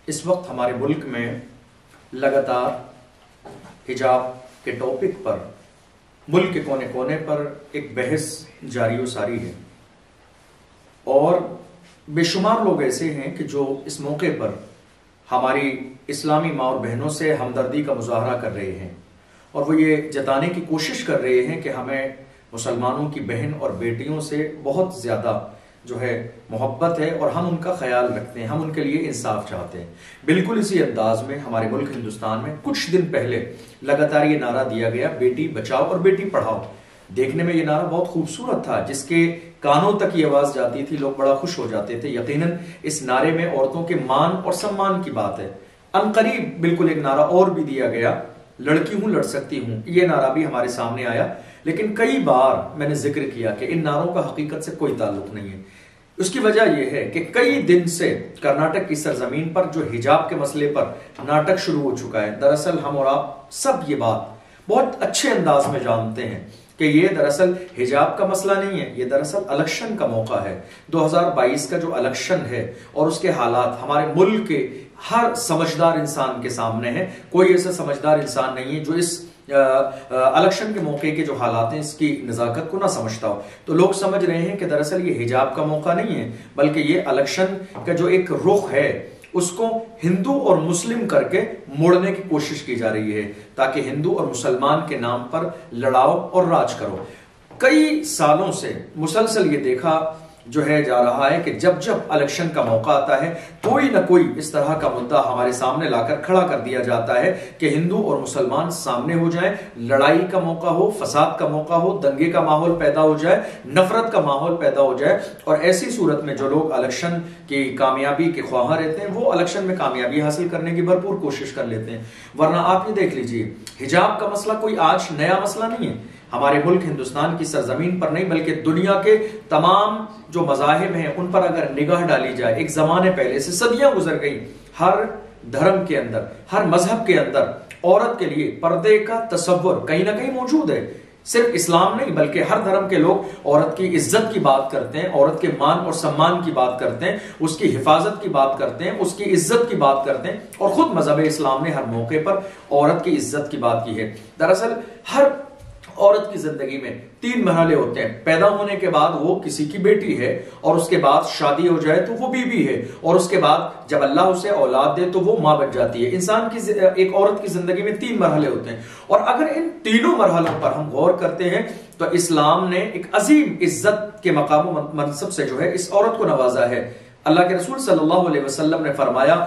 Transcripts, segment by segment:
इस वक्त हमारे मुल्क में लगातार हिजाब के टॉपिक पर मुल्क के कोने कोने पर एक बहस जारी व सारी है और बेशुमार लोग ऐसे हैं कि जो इस मौके पर हमारी इस्लामी माँ और बहनों से हमदर्दी का मुजाहरा कर रहे हैं और वो ये जताने की कोशिश कर रहे हैं कि हमें मुसलमानों की बहन और बेटियों से बहुत ज़्यादा जो है मोहब्बत है और हम उनका ख्याल रखते हैं, हम उनके लिए इंसाफ चाहते हैं। बिल्कुल इसी अंदाज में हमारे मुल्क हिंदुस्तान में कुछ दिन पहले लगातार ये नारा दिया गया, बेटी बचाओ और बेटी पढ़ाओ। देखने में ये नारा बहुत खूबसूरत था, जिसके कानों तक ये आवाज जाती थी लोग बड़ा खुश हो जाते थे। यकीनन इस नारे में औरतों के मान और सम्मान की बात है। अनकरीब बिल्कुल एक नारा और भी दिया गया, लड़की हूं लड़ सकती हूं, ये नारा भी हमारे सामने आया। लेकिन कई बार मैंने जिक्र किया कि इन नारों का हकीकत से कोई ताल्लुक नहीं है। उसकी वजह यह है कि कई दिन से कर्नाटक की सरजमीन पर जो हिजाब के मसले पर नाटक शुरू हो चुका है। दरअसल हम और आप सब ये बात बहुत अच्छे अंदाज में जानते हैं कि ये दरअसल हिजाब का मसला नहीं है, ये दरअसल इलेक्शन का मौका है। 2022 का जो इलेक्शन है और उसके हालात हमारे मुल्क के हर समझदार इंसान के सामने है। कोई ऐसा समझदार इंसान नहीं है जो इस इलेक्शन के मौके के जो हालात हैं इसकी नजाकत को ना समझता हो। तो लोग समझ रहे हैं कि दरअसल ये हिजाब का मौका नहीं है, बल्कि ये इलेक्शन का जो एक रुख है उसको हिंदू और मुस्लिम करके मोड़ने की कोशिश की जा रही है, ताकि हिंदू और मुसलमान के नाम पर लड़ाओ और राज करो। कई सालों से मुसलसल ये देखा जो है जा रहा है कि जब जब इलेक्शन का मौका आता है कोई ना कोई इस तरह का मुद्दा हमारे सामने लाकर खड़ा कर दिया जाता है कि हिंदू और मुसलमान सामने हो जाएं, लड़ाई का मौका हो, फसाद का मौका हो, दंगे का माहौल पैदा हो जाए, नफरत का माहौल पैदा हो जाए। और ऐसी सूरत में जो लोग इलेक्शन की कामयाबी के ख्वाह रहते हैं वो इलेक्शन में कामयाबी हासिल करने की भरपूर कोशिश कर लेते हैं। वरना आप ये देख लीजिए, हिजाब का मसला कोई आज नया मसला नहीं है। हमारे मुल्क हिंदुस्तान की सरजमीन पर नहीं बल्कि दुनिया के तमाम जो मज़ाहिब हैं उन पर अगर निगाह डाली जाए, एक जमाने पहले से सदियां गुजर गई, हर धर्म के अंदर, हर मजहब के अंदर औरत के लिए पर्दे का तसव्वुर कहीं ना कहीं मौजूद है। सिर्फ इस्लाम नहीं बल्कि हर धर्म के लोग औरत की इज्जत की बात करते हैं, औरत के मान और सम्मान की बात करते हैं, उसकी हिफाजत की बात करते हैं, उसकी इज्जत की बात करते हैं। और खुद मजहब इस्लाम ने हर मौके पर औरत की इज्जत की बात की है। दरअसल हर औरत की जिंदगी में 3 मरहले होते हैं। पैदा होने के बाद वो किसी की बेटी है, और उसके बाद शादी हो जाए तो वो बीवी है, और उसके बाद जब अल्लाह उसे औलाद दे तो वो मां बन जाती है। इंसान की एक औरत की जिंदगी में 3 मरहले होते हैं। और अगर इन तीनों मरहलों पर हम गौर करते हैं तो इस्लाम ने एक अजीम इज्जत के मकाम मनसब से जो है इस औरत को नवाजा है। अल्लाह के रसूल सल्लल्लाहु अलैहि वसल्लम ने फरमाया,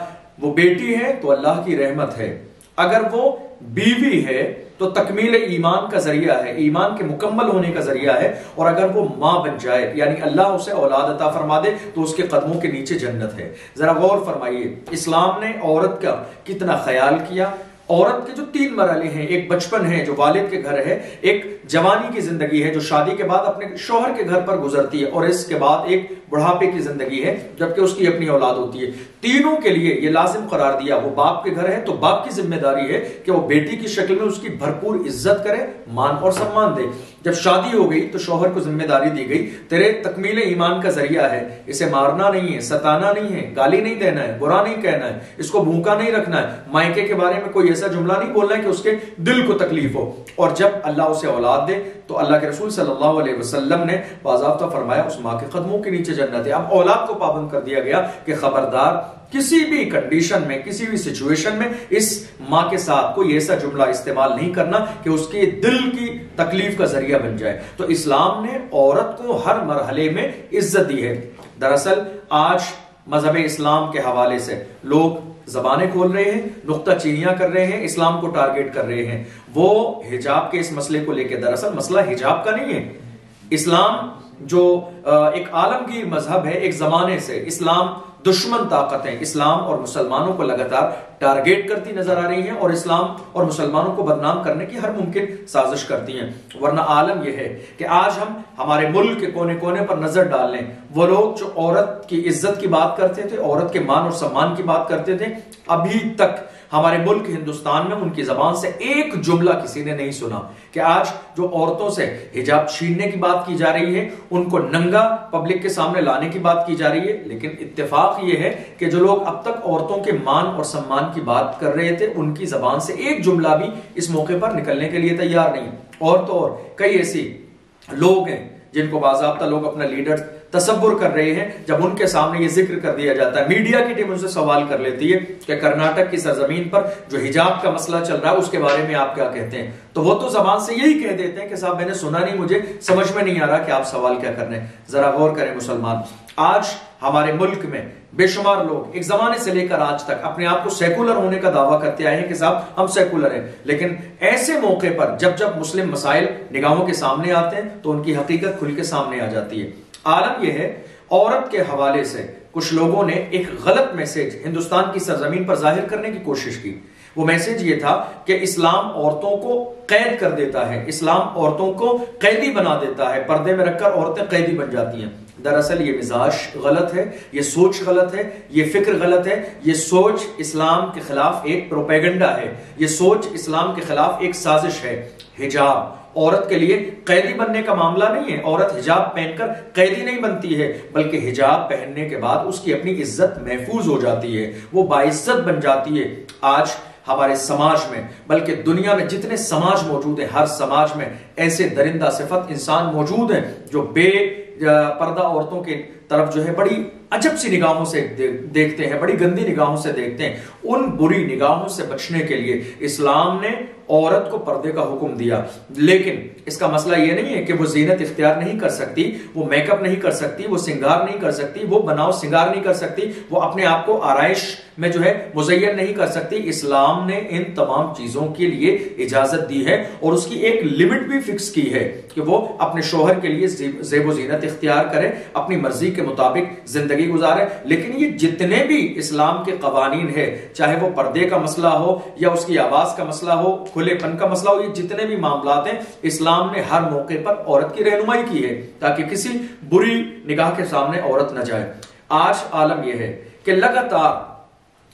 वो बेटी है तो अल्लाह की रहमत है, अगर वो बीवी है तो तकमील ईमान का जरिया है, ईमान के मुकम्मल होने का जरिया है, और अगर वो मां बन जाए यानी अल्लाह उसे औलाद अता फरमा दे तो उसके कदमों के नीचे जन्नत है। जरा गौर फरमाइए, इस्लाम ने औरत का कितना ख्याल किया। औरत के जो 3 मरहले हैं, एक बचपन है जो वालिद के घर है, एक जवानी की जिंदगी है जो शादी के बाद अपने शौहर के घर पर गुजरती है, और इसके बाद एक बुढ़ापे की जिंदगी है जबकि उसकी अपनी औलाद होती है। तीनों के लिए यह लाजिम करार दिया, वो बाप के घर है तो बाप की जिम्मेदारी है कि वो बेटी की शक्ल में उसकी भरपूर इज्जत करे, मान और सम्मान दे। जब शादी हो गई तो शौहर को जिम्मेदारी दी गई, तेरे तकमील ईमान का जरिया है, इसे मारना नहीं है, सताना नहीं है, गाली नहीं देना है, बुरा नहीं कहना है, इसको भूखा नहीं रखना है, मायके के बारे में कोई ऐसा जुमला नहीं बोलना है कि उसके दिल को तकलीफ हो। और जब अल्लाह उसे औलाद दे तो अल्लाह के रसूल सल्लल्लाहु अलैहि वसल्लम ने बाज़ाब्ता फरमाया उस मां के कदमों के नीचे जन्नत है। अब औलाद को पाबंद कर दिया गया कि खबरदार किसी भी कंडीशन में, किसी भी सिचुएशन में इस मां के साथ कोई ऐसा जुमला इस्तेमाल नहीं करना कि उसके दिल की तकलीफ का जरिया बन जाए। तो इस्लाम ने औरत को हर मरहले में इज्जत दी है। दरअसल आज मजहब इस्लाम के हवाले से लोग जबानें खोल रहे हैं, नुक्ताचीनियां कर रहे हैं, इस्लाम को टारगेट कर रहे हैं। वो हिजाब के इस मसले को लेकर, दरअसल मसला हिजाब का नहीं है। इस्लाम जो एक आलमगीर मजहब है, एक जमाने से इस्लाम दुश्मन ताकतें इस्लाम और मुसलमानों को लगातार टारगेट करती नजर आ रही हैं और इस्लाम और मुसलमानों को बदनाम करने की हर मुमकिन साजिश करती हैं। वरना आलम यह है कि आज हम हमारे मुल्क के कोने कोने पर नजर डाल लें, वो लोग जो औरत की इज्जत की बात करते थे, औरत के मान और सम्मान की बात करते थे, अभी तक हमारे मुल्क हिंदुस्तान में उनकी जबान से एक जुमला किसी ने नहीं सुना कि आज जो औरतों से हिजाब छीनने की बात की जा रही है, उनको नंगा पर्दा पब्लिक के सामने लाने की बात की जा रही है। लेकिन इत्तेफाक ये है कि जो लोग अब तक औरतों के मान और सम्मान की बात कर रहे थे, उनकी जबान से एक जुमला भी इस मौके पर निकलने के लिए तैयार नहीं। और तो और कई ऐसे लोग हैं जिनको बाज़ाब्ता लोग अपना लीडर तसव्वुर कर रहे हैं, जब उनके सामने ये जिक्र कर दिया जाता है, मीडिया की टीम उनसे सवाल कर लेती है कि कर्नाटक की सरजमीन पर जो हिजाब का मसला चल रहा है उसके बारे में आप क्या कहते हैं, तो वो तो जबान से यही कह देते हैं कि साहब मैंने सुना नहीं, मुझे समझ में नहीं आ रहा कि आप सवाल क्या कर रहे हैं। जरा गौर करें मुसलमान, आज हमारे मुल्क में बेशुमार लोग एक जमाने से लेकर आज तक अपने आप को सेकुलर होने का दावा करते आए हैं कि साहब हम सेकुलर हैं, लेकिन ऐसे मौके पर जब जब मुस्लिम मसाइल निगाहों के सामने आते हैं तो उनकी हकीकत खुल के सामने आ जाती है। आलम यह है, औरत के हवाले से कुछ लोगों ने एक गलत मैसेज हिंदुस्तान की सरजमीन पर जाहिर करने की कोशिश की। वो मैसेज ये था कि इस्लाम औरतों को कैद कर देता है, इस्लाम औरतों को कैदी बना देता है, पर्दे में रखकर औरतें कैदी बन जाती हैं। दरअसल ये मिजाज गलत है, ये सोच गलत है, ये फिक्र गलत है, ये सोच इस्लाम के खिलाफ एक प्रोपेगेंडा है, ये सोच इस्लाम के खिलाफ एक साजिश है। हिजाब औरत के लिए कैदी बनने का मामला नहीं है, औरत हिजाब पहनकर कैदी नहीं बनती है, बल्कि हिजाब पहनने के बाद उसकी अपनी इज्जत महफूज हो जाती है, वो बाइज्जत बन जाती है। आज हमारे समाज में, बल्कि दुनिया में जितने समाज मौजूद हैं, हर समाज में ऐसे दरिंदा सिफत इंसान मौजूद हैं जो बेपर्दा औरतों के तरफ जो है बड़ी अजब सी निगाहों से देखते हैं, बड़ी गंदी निगाहों से देखते हैं। उन बुरी निगाहों से बचने के लिए इस्लाम ने औरत को पर्दे का हुक्म दिया, लेकिन इसका मसला यह नहीं है कि वो जीनत इख्तियार नहीं कर सकती, वो मेकअप नहीं कर सकती, वो सिंगार नहीं कर सकती, वो बनाव सिंगार नहीं कर सकती, वो अपने आप को आराइश में जो है मुज़य्यन नहीं कर सकती। इस्लाम ने इन तमाम चीजों के लिए इजाजत दी है और उसकी एक लिमिट भी फिक्स की है कि वो अपने शोहर के लिए ज़ेब ज़ीनत इख्तियार करे, अपनी मर्जी के मुताबिक जिंदगी गुजारे। लेकिन ये जितने भी इस्लाम के कवानीन है, चाहे वो पर्दे का मसला हो या उसकी आवाज का मसला हो, खुलेपन का मसला हो, ये जितने भी मामलात हैं, इस्लाम ने हर मौके पर औरत की रहनुमाई की है ताकि किसी बुरी निगाह के सामने औरत न जाए। आज आलम यह है कि लगातार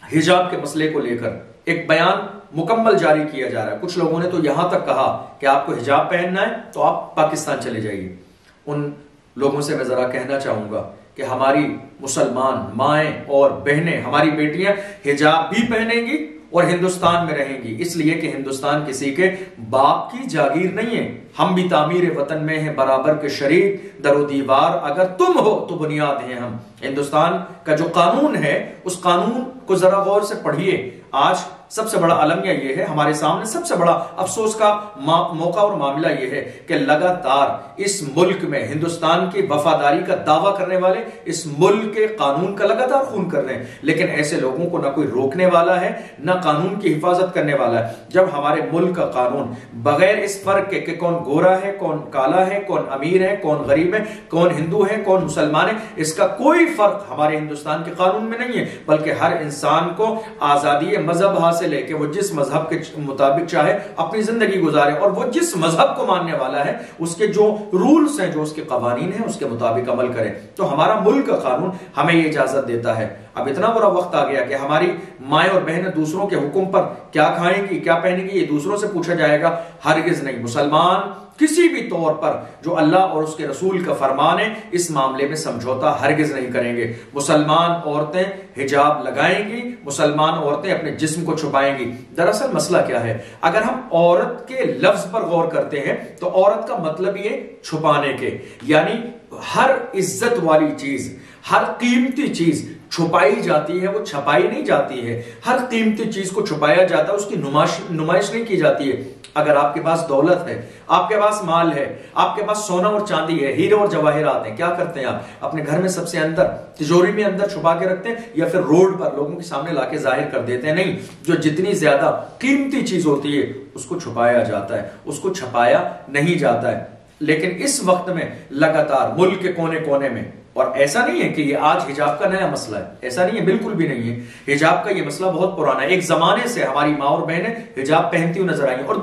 हिजाब के मसले को लेकर एक बयान मुकम्मल जारी किया जा रहा है। कुछ लोगों ने तो यहां तक कहा कि आपको हिजाब पहनना है तो आप पाकिस्तान चले जाइए। उन लोगों से मैं जरा कहना चाहूंगा कि हमारी मुसलमान माएं और बहनें, हमारी बेटियां हिजाब भी पहनेंगी और हिंदुस्तान में रहेंगी, इसलिए कि हिंदुस्तान किसी के बाप की जागीर नहीं है। हम भी तामीर वतन में हैं बराबर के शरीक, दरो दीवार अगर तुम हो तो बुनियाद हैं हम। हिंदुस्तान का जो कानून है उस कानून को जरा गौर से पढ़िए। आज सबसे बड़ा अलमिया यह है, हमारे सामने सबसे बड़ा अफसोस का मौका और मामला यह है कि लगातार इस मुल्क में हिंदुस्तान की वफादारी का दावा करने वाले इस मुल्क के कानून का लगातार खून कर रहे हैं, लेकिन ऐसे लोगों को ना कोई रोकने वाला है, ना कानून की हिफाजत करने वाला है। जब हमारे मुल्क का कानून बगैर इस फर्क के कि कौन गोरा है, कौन काला है, कौन अमीर है, कौन गरीब है, कौन हिंदू है, कौन मुसलमान है, इसका कोई फर्क हमारे हिंदुस्तान के कानून में नहीं है, बल्कि हर इंसान को आजादी मजहब हासिल है कि वो जिस मजहब के मुताबिक चाहे अपनी जिंदगी गुजारे और वो जिस मजहब को मानने वाला है उसके जो रूल्स हैं, जो उसके कवानीन हैं, उसके मुताबिक अमल करे। तो हमारा मुल्क का कानून हमें ये इजाजत देता है। अब इतना बुरा वक्त आ गया कि हमारी माएं और बहनें दूसरों के हुक्म पर क्या खाएंगी, क्या पहनेंगी, ये दूसरों से पूछा जाएगा? हरगिज नहीं। मुसलमान किसी भी तौर पर जो अल्लाह और उसके रसूल का फरमान है, इस मामले में समझौता हरगिज नहीं करेंगे। मुसलमान औरतें हिजाब लगाएंगी, मुसलमान औरतें अपने जिस्म को छुपाएंगी। दरअसल मसला क्या है? अगर हम औरत के लफ्ज पर गौर करते हैं तो औरत का मतलब ये छुपाने के, यानी हर इज्जत वाली चीज, हर कीमती चीज छुपाई जाती है, वो छपाई नहीं जाती है। हर कीमती चीज को छुपाया जाता है, उसकी नुमाइश नहीं की जाती है। अगर आपके पास दौलत है, आपके पास माल है, आपके पास सोना और चांदी है, हीरे और जवाहरात हैं, क्या करते हैं आप? अपने घर में सबसे अंदर तिजोरी में अंदर छुपा के रखते हैं या फिर रोड पर लोगों के सामने लाके जाहिर कर देते हैं? नहीं, जो जितनी ज्यादा कीमती चीज होती है उसको छुपाया जाता है, उसको छपाया नहीं जाता है। लेकिन इस वक्त में लगातार मुल्क के कोने कोने में, और ऐसा नहीं है कि ये आज हिजाब का नया मसला है, ऐसा नहीं है, बिल्कुल भी नहीं है। हिजाब का ये मसला बहुत पुराना है। एक जमाने से हमारी माँ और बहनें हिजाब पहनती हुई नजर आई। और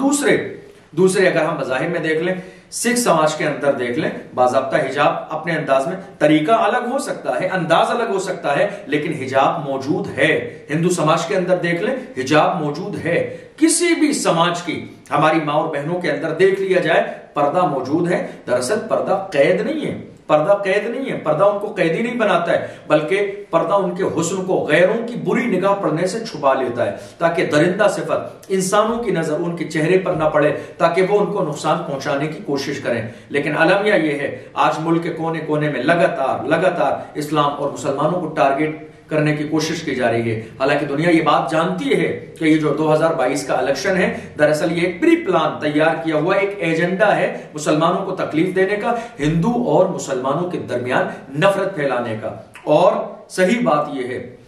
दूसरे अगर हम बज़ाहिर में देख लें, सिख समाज के अंदर देख लें, बाज़ाब्ता हिजाब अपने अंदाज में, तरीका अलग हो सकता है, अंदाज अलग हो सकता है, लेकिन हिजाब मौजूद है। हिंदू समाज के अंदर देख लें, हिजाब मौजूद है। किसी भी समाज की हमारी माँ और बहनों के अंदर देख लिया जाए, पर्दा मौजूद है। दरअसल पर्दा कैद नहीं है, पर्दा कैद नहीं है, पर्दा उनको कैदी नहीं बनाता है, बल्कि पर्दा उनके हुस्न को गैरों की बुरी निगाह पड़ने से छुपा लेता है, ताकि दरिंदा सिफत इंसानों की नजर उनके चेहरे पर ना पड़े, ताकि वो उनको नुकसान पहुंचाने की कोशिश करें। लेकिन अलमिया ये है, आज मुल्क के कोने कोने में लगातार इस्लाम और मुसलमानों को टारगेट करने की कोशिश की जा रही है। हालांकि दुनिया ये बात जानती है कि ये जो 2022 का इलेक्शन है, दरअसल ये एक प्री प्लान तैयार किया हुआ एक एजेंडा है मुसलमानों को तकलीफ देने का, हिंदू और मुसलमानों के दरमियान नफरत फैलाने का। और सही बात यह है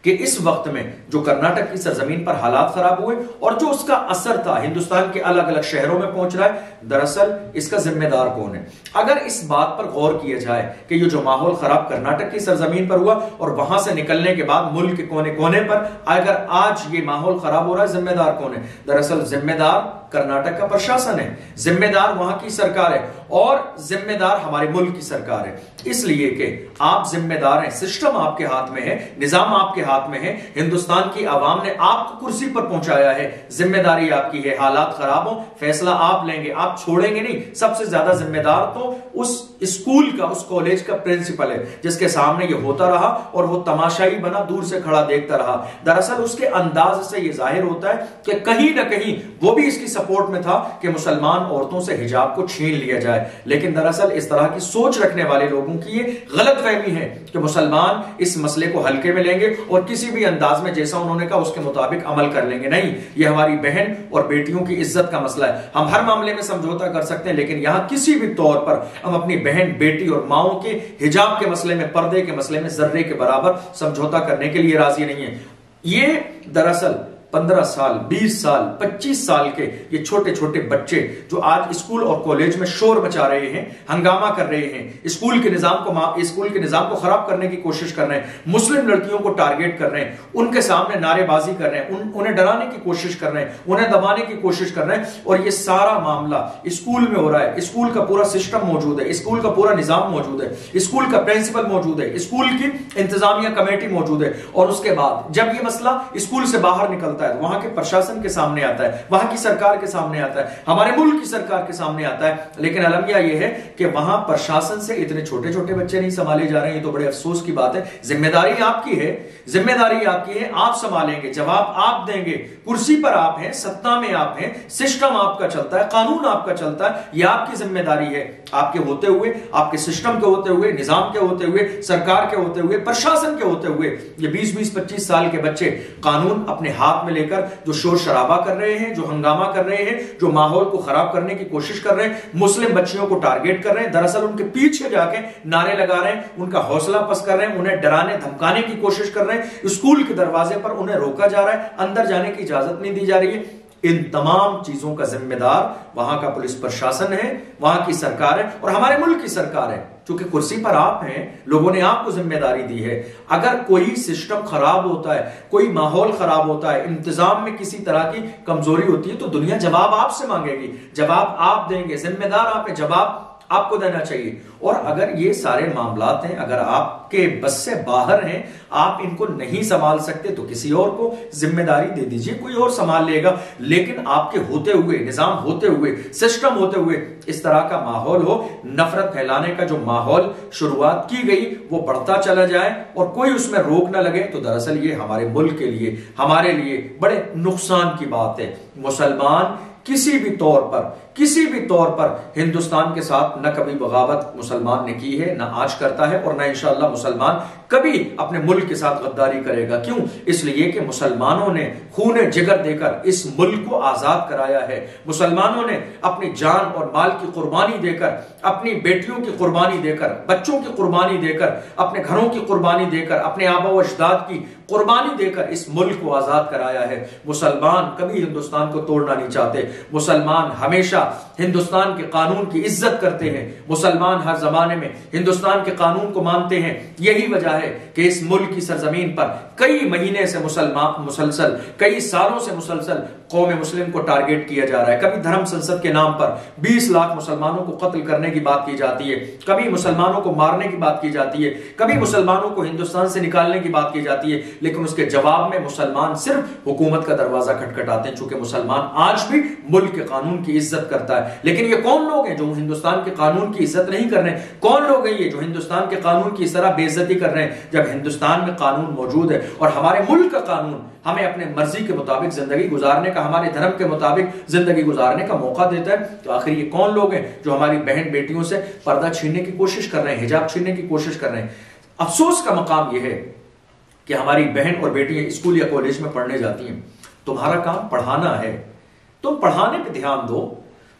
कि इस वक्त में जो कर्नाटक की सरजमीन पर हालात खराब हुए और जो उसका असर था हिंदुस्तान के अलग अलग शहरों में पहुंच रहा है, दरअसल इसका जिम्मेदार कौन है? अगर इस बात पर गौर किया जाए कि ये जो माहौल खराब कर्नाटक की सरजमीन पर हुआ और वहां से निकलने के बाद मुल्क के कोने कोने पर अगर आज ये माहौल खराब हो रहा है, जिम्मेदार कौन है? दरअसल जिम्मेदार कर्नाटक का प्रशासन है, जिम्मेदार वहां की सरकार है और जिम्मेदार हमारे मुल्क की सरकार है। इसलिए कि आप जिम्मेदार हैं, सिस्टम आपके हाथ में है, निजाम आपके हाथ में है, हिंदुस्तान की आवाम ने आपको कुर्सी पर पहुंचाया है, जिम्मेदारी आपकी है। हालात खराब हो, फैसला आप लेंगे, आप छोड़ेंगे नहीं। सबसे ज्यादा जिम्मेदार तो उस स्कूल का, उस कॉलेज का प्रिंसिपल है, जिसके सामने ये होता रहा और वो तमाशाई बना, दूर से खड़ा देखता रहा। दरअसल उसके अंदाज से ये जाहिर होता है कि कहीं ना कहीं वो भी इसकी सपोर्ट में था कि मुसलमान औरतों से हिजाब को छीन लिया जाए। लेकिन दरअसल इस तरह की सोच रखने वाले लोगों की ये गलतफहमी है कि मुसलमान इस मसले को हल्के में लेंगे और किसी भी अंदाज में जैसा उन्होंने कहा उसके मुताबिक अमल कर लेंगे। नहीं, ये हमारी बहन और बेटियों की इज्जत का मसला है। हम हर मामले में समझौता कर सकते हैं, लेकिन यहां किसी भी तौर पर हम अपनी बहन, बेटी और माओं के हिजाब के मसले में, पर्दे के मसले में जर्रे के बराबर समझौता करने के लिए राजी नहीं है। ये दरअसल 15 साल, 20 साल, 25 साल के ये छोटे छोटे बच्चे जो आज स्कूल और कॉलेज में शोर मचा रहे हैं, हंगामा कर रहे हैं, स्कूल के निजाम को खराब करने की कोशिश कर रहे हैं, मुस्लिम लड़कियों को टारगेट कर रहे हैं, उनके सामने नारेबाजी कर रहे हैं, उन्हें डराने की कोशिश कर रहे हैं, उन्हें दबाने की कोशिश कर रहे हैं। और ये सारा मामला स्कूल में हो रहा है। स्कूल का पूरा सिस्टम मौजूद है, स्कूल का पूरा निजाम मौजूद है, स्कूल का प्रिंसिपल मौजूद है, स्कूल की इंतजामिया कमेटी मौजूद है। और उसके बाद जब ये मसला स्कूल से बाहर निकलता है, वहां के प्रशासन के सामने आता है, वहां की सरकार के सामने आता है, हमारे मुल्क की सरकार के सामने आता है। लेकिन अलमिया यह है कि वहां प्रशासन से इतने छोटे छोटे बच्चे नहीं संभाले जा रहे हैं। तो बड़े अफसोस की बात है। जिम्मेदारी आपकी है, जिम्मेदारी आपकी है, आप संभालेंगे, जवाब आप देंगे। कुर्सी पर आप हैं, सत्ता में आप हैं, सिस्टम आपका चलता है, कानून आपका चलता है, यह आपकी जिम्मेदारी है। आपके होते हुए, आपके सिस्टम के होते हुए, निजाम के होते हुए, सरकार के होते हुए, प्रशासन के होते हुए ये 20-25 साल के बच्चे कानून अपने हाथ में लेकर जो शोर शराबा कर रहे हैं, जो हंगामा कर रहे हैं, जो माहौल को खराब करने की कोशिश कर रहे हैं, मुस्लिम बच्चियों को टारगेट कर रहे हैं, दरअसल उनके पीछे जाके नारे लगा रहे हैं, उनका हौसला पस्त कर रहे हैं, उन्हें डराने धमकाने की कोशिश कर रहे हैं। स्कूल के दरवाजे पर उन्हें रोका जा रहा है, अंदर जाने की इजाजत नहीं दी जा रही है। इन तमाम चीजों का जिम्मेदार वहां का पुलिस प्रशासन है, वहां की सरकार है और हमारे मुल्क की सरकार है। क्योंकि कुर्सी पर आप हैं, लोगों ने आपको जिम्मेदारी दी है। अगर कोई सिस्टम खराब होता है, कोई माहौल खराब होता है, इंतजाम में किसी तरह की कमजोरी होती है, तो दुनिया जवाब आपसे मांगेगी, जवाब आप देंगे, जिम्मेदार आप हैं, जवाब आपको देना चाहिए। और अगर ये सारे मामलात हैं, अगर आपके बस से बाहर हैं, आप इनको नहीं संभाल सकते, तो किसी और को जिम्मेदारी दे दीजिए, कोई और संभाल लेगा। लेकिन आपके होते हुए, निजाम होते हुए, सिस्टम होते हुए इस तरह का माहौल हो, नफरत फैलाने का जो माहौल शुरुआत की गई वो बढ़ता चला जाए और कोई उसमें रोक ना लगे, तो दरअसल ये हमारे मुल्क के लिए, हमारे लिए बड़े नुकसान की बात है। मुसलमान किसी भी तौर पर हिंदुस्तान के साथ न कभी बगावत मुसलमान ने की है, न आज करता है और न इंशाअल्लाह मुसलमान कभी अपने मुल्क के साथ गद्दारी करेगा। क्यों? इसलिए कि मुसलमानों ने खून जिगर देकर इस मुल्क को आजाद कराया है। मुसलमानों ने अपनी जान और माल की कुर्बानी देकर, अपनी बेटियों की कुर्बानी देकर, बच्चों की कुर्बानी देकर, अपने घरों की कुर्बानी देकर, अपने आबा व अजदाद की कुर्बानी देकर इस मुल्क को आजाद कराया है। मुसलमान कभी हिंदुस्तान को तोड़ना नहीं चाहते। मुसलमान हमेशा हिंदुस्तान के कानून की इज्जत करते हैं। मुसलमान हर जमाने में हिंदुस्तान के कानून को मानते हैं। यही वजह है कि इस मुल्क की सरजमीन पर कई महीने से मुसलसल, कई सालों से मुसलसल कौम मुस्लिम को टारगेट किया जा रहा है। कभी धर्म संसद के नाम पर 20 लाख मुसलमानों को कत्ल करने की बात की जाती है, कभी मुसलमानों को मारने की बात की जाती है, कभी मुसलमानों को हिंदुस्तान से निकालने की बात की जाती है। लेकिन उसके जवाब में मुसलमान सिर्फ हुकूमत का दरवाजा खटखटाते हैं, चूंकि मुसलमान आज भी मुल्क के कानून की इज्जत करता है। लेकिन ये कौन लोग हैं जो हिंदुस्तान के कानून की इज्जत नहीं कर रहे हैं? कौन लोग हैं ये जो हिंदुस्तान के कानून की इस तरह बेइज्जती कर रहे हैं, जब हिंदुस्तान में कानून मौजूद है और हमारे मुल्क का कानून हमें अपने मर्जी के मुताबिक जिंदगी गुजारने का, हमारे धर्म के मुताबिक जिंदगी गुजारने का मौका देता है? तो आखिर ये कौन लोग हैं जो हमारी बहन बेटियों से पर्दा छीनने की कोशिश कर रहे हैं, हिजाब छीनने की कोशिश कर रहे हैं? अफसोस का मकाम यह है कि हमारी बहन और बेटियां स्कूल या कॉलेज में पढ़ने जाती हैं। तुम्हारा काम पढ़ाना है, तुम पढ़ाने पे ध्यान दो,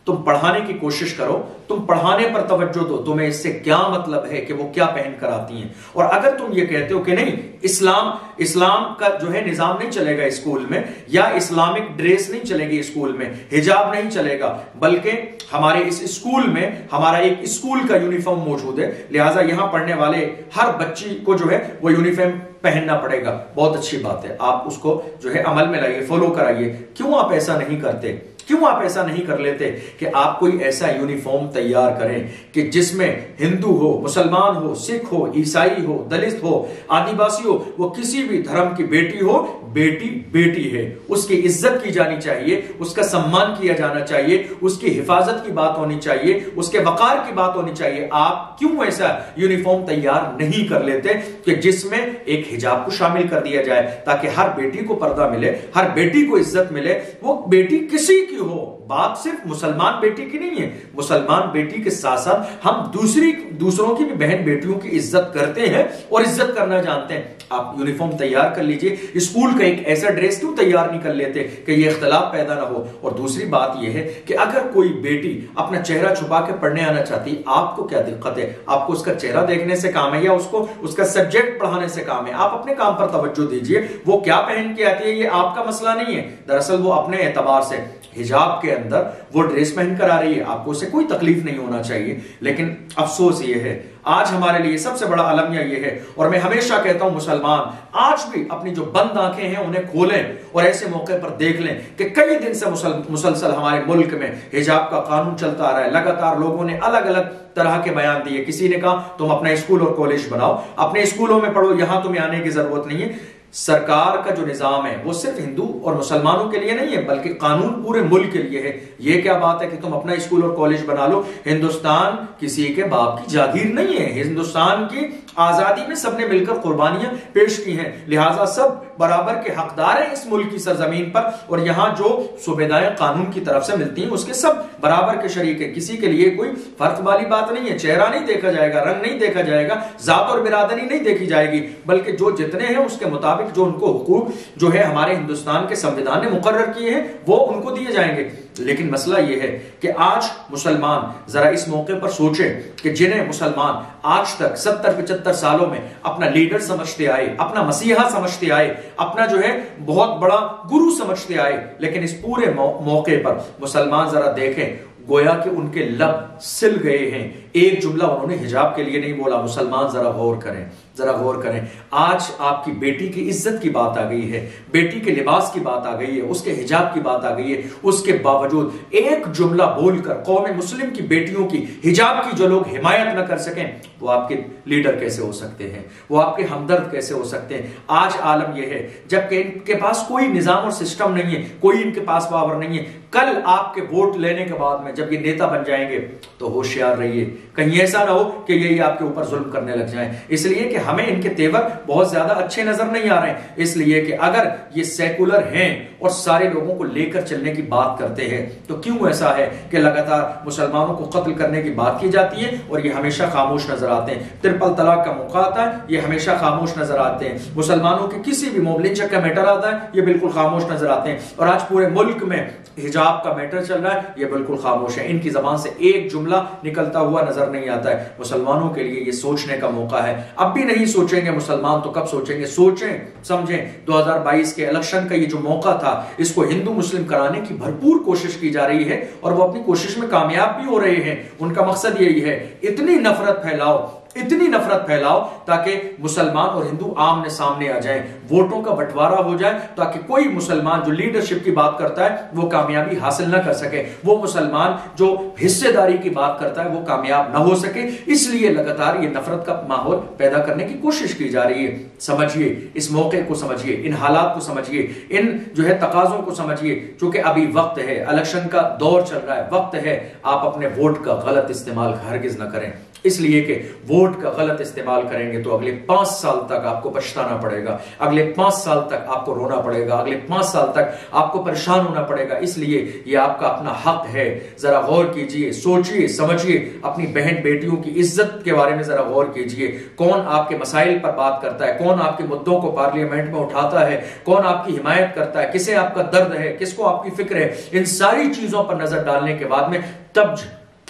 तुम पढ़ाने की कोशिश करो, तुम पढ़ाने पर तवज्जो दो। तुम्हें इससे क्या मतलब है कि वो क्या पहन कर आती हैं? और अगर तुम ये कहते हो कि नहीं, इस्लाम का जो है निजाम नहीं चलेगा स्कूल में, या इस्लामिक ड्रेस नहीं चलेगी स्कूल में, हिजाब नहीं चलेगा, बल्कि हमारे इस स्कूल में हमारा एक स्कूल का यूनिफॉर्म मौजूद है, लिहाजा यहां पढ़ने वाले हर बच्ची को जो है वो यूनिफॉर्म पहनना पड़ेगा। बहुत अच्छी बात है, आप उसको जो है अमल में लाइए, फॉलो कराइए। क्यों आप ऐसा नहीं करते? क्यों आप ऐसा नहीं कर लेते कि आप कोई ऐसा यूनिफॉर्म तैयार करें कि जिसमें हिंदू हो, मुसलमान हो, सिख हो, ईसाई हो, दलित हो, आदिवासी हो, वो किसी भी धर्म की बेटी हो, बेटी बेटी है, उसकी इज्जत की जानी चाहिए, उसका सम्मान किया जाना चाहिए, उसकी हिफाजत की बात होनी चाहिए, उसके वकार की बात होनी चाहिए। आप क्यों ऐसा यूनिफॉर्म तैयार नहीं कर लेते कि जिसमें एक हिजाब को शामिल कर दिया जाए, ताकि हर बेटी को पर्दा मिले, हर बेटी को इज्जत मिले, वो बेटी किसी की हो। बात सिर्फ मुसलमान बेटी की नहीं है, मुसलमान बेटी के साथ साथ हम दूसरों की भी बहन बेटियों की इज्जत करते हैं और इज्जत करना जानते हैं। आप यूनिफॉर्म तैयार कर लीजिए, स्कूल का एक ऐसा ड्रेस क्यों तैयार नहीं कर लेते कि ये इख्तलाफ पैदा ना हो? और दूसरी बात यह है कि अगर कोई बेटी अपना चेहरा छुपा के पढ़ने आना चाहती, आपको क्या दिक्कत है? आपको उसका चेहरा देखने से काम है या उसको उसका सब्जेक्ट पढ़ाने से काम है? आप अपने काम पर तवज्जो दीजिए। वो क्या पहन के आती है ये आपका मसला नहीं है। दरअसल वो अपने एतबार से हिजाब के अंदर वो ड्रेस पहनकर आ रही है, आपको उससे कोई तकलीफ नहीं होना चाहिए। लेकिन अफसोस ये है, आज हमारे लिए सबसे बड़ा अलमिया ये है, और मैं हमेशा कहता हूं मुसलमान आज भी अपनी जो बंद आंखें हैं उन्हें खोलें और ऐसे मौके पर देख लें कि कई दिन से मुसलसल हमारे मुल्क में हिजाब का कानून चलता आ रहा है। लगातार लोगों ने अलग अलग तरह के बयान दिए। किसी ने कहा तुम अपना स्कूल और कॉलेज बनाओ, अपने स्कूलों में पढ़ो, यहां तुम्हें आने की जरूरत नहीं है। सरकार का जो निजाम है वो सिर्फ हिंदू और मुसलमानों के लिए नहीं है, बल्कि कानून पूरे मुल्क के लिए है। ये क्या बात है कि तुम अपना स्कूल और कॉलेज बना लो? हिंदुस्तान किसी के बाप की जागीर नहीं है। हिंदुस्तान की आजादी में सबने मिलकर कुर्बानियां पेश की हैं, लिहाजा सब बराबर के हकदार हैं इस मुल्क की सरजमीन पर। और यहां जो सुविधाएं कानून की तरफ से मिलती हैं उसके सब बराबर के शरीक है। किसी के लिए कोई फर्क वाली बात नहीं है। चेहरा नहीं देखा जाएगा, रंग नहीं देखा जाएगा, जात और बिरादरी नहीं देखी जाएगी, बल्कि जो जितने हैं उसके मुताबिक जो उनको हुकूक जो है हमारे हिंदुस्तान के संविधान ने मुकर्रर किए हैं वो उनको दिए जाएंगे। लेकिन मसला यह है कि आज मुसलमान जरा इस मौके पर सोचें कि जिन्हें मुसलमान आज तक 70-75 सालों में अपना लीडर समझते आए, अपना मसीहा समझते आए, अपना जो है बहुत बड़ा गुरु समझते आए, लेकिन इस पूरे मौके पर मुसलमान जरा देखें, गोया कि उनके लब सिल गए हैं। एक जुमला उन्होंने हिजाब के लिए नहीं बोला। मुसलमान जरा गौर करें, जरा गौर करें। आज आपकी बेटी की इज्जत की बात आ गई है, बेटी के लिबास की बात आ गई है, उसके हिजाब की बात आ गई है। उसके बावजूद एक जुमला बोलकर कौम मुस्लिम की बेटियों की हिजाब की जो लोग हिमायत न कर सकें, वो आपके लीडर कैसे हो सकते हैं? वो आपके हमदर्द कैसे हो सकते हैं? आज आलम यह है जबकि इनके पास कोई निजाम और सिस्टम नहीं है, कोई इनके पास पावर नहीं है। कल आपके वोट लेने के बाद में जब ये नेता बन जाएंगे तो होशियार रहिए, कहीं ऐसा ना हो कि ये आपके ऊपर जुल्म करने लग जाएं। इसलिए कि हमें इनके तेवर बहुत ज्यादा अच्छे नजर नहीं आ रहे हैं। इसलिए कि अगर ये सेकुलर हैं और सारे लोगों को लेकर चलने की बात करते हैं, तो क्यों ऐसा है कि लगातार मुसलमानों को कत्ल करने की बात की जाती है और ये हमेशा खामोश नजर आते हैं? ट्रिपल तलाक का मौका आता है, ये हमेशा खामोश नजर आते हैं। मुसलमानों के किसी भी मोबलिंचक का मैटर आता है, ये बिल्कुल खामोश नजर आते हैं। और आज पूरे मुल्क में हिजाब का मैटर चल रहा है, ये बिल्कुल खामोश है। इनकी जबान से एक जुमला निकलता हुआ नजर नहीं आता है। मुसलमानों के लिए ये सोचने का मौका है। अब भी नहीं सोचेंगे मुसलमान तो कब सोचेंगे? सोचें, समझें। 2022 के इलेक्शन का ये जो मौका था, इसको हिंदू मुस्लिम कराने की भरपूर कोशिश की जा रही है और वो अपनी कोशिश में कामयाब भी हो रहे हैं। उनका मकसद यही है, इतनी नफरत फैलाओ, इतनी नफरत फैलाओ ताकि मुसलमान और हिंदू आमने सामने आ जाएं, वोटों का बंटवारा हो जाए, ताकि कोई मुसलमान जो लीडरशिप की बात करता है वो कामयाबी हासिल ना कर सके, वो मुसलमान जो हिस्सेदारी की बात करता है वो कामयाब ना हो सके। इसलिए लगातार ये नफरत का माहौल पैदा करने की कोशिश की जा रही है। समझिए, इस मौके को समझिए, इन हालात को समझिए, इन जो है तकाजों को समझिए, क्योंकि अभी वक्त है, इलेक्शन का दौर चल रहा है, वक्त है। आप अपने वोट का गलत इस्तेमाल हरगिज न करें, इसलिए कि वोट का गलत इस्तेमाल करेंगे तो अगले 5 साल तक आपको पछताना पड़ेगा, अगले 5 साल तक आपको रोना पड़ेगा, अगले 5 साल तक आपको परेशान होना पड़ेगा। इसलिए यह आपका अपना हक है। जरा गौर कीजिए, सोचिए, समझिए, अपनी बहन बेटियों की इज्जत के बारे में जरा गौर कीजिए। कौन आपके मसाइल पर बात करता है, कौन आपके मुद्दों को पार्लियामेंट में उठाता है, कौन आपकी हिमायत करता है, किसे आपका दर्द है, किसको आपकी फिक्र है, इन सारी चीजों पर नजर डालने के बाद में तब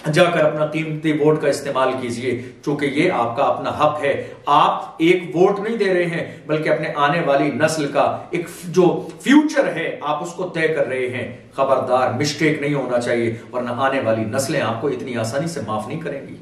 जाकर अपना कीमती वोट का इस्तेमाल कीजिए, क्योंकि ये आपका अपना हक है। आप एक वोट नहीं दे रहे हैं, बल्कि अपने आने वाली नस्ल का एक जो फ्यूचर है आप उसको तय कर रहे हैं। खबरदार, मिस्टेक नहीं होना चाहिए, वरना आने वाली नस्लें आपको इतनी आसानी से माफ नहीं करेंगी।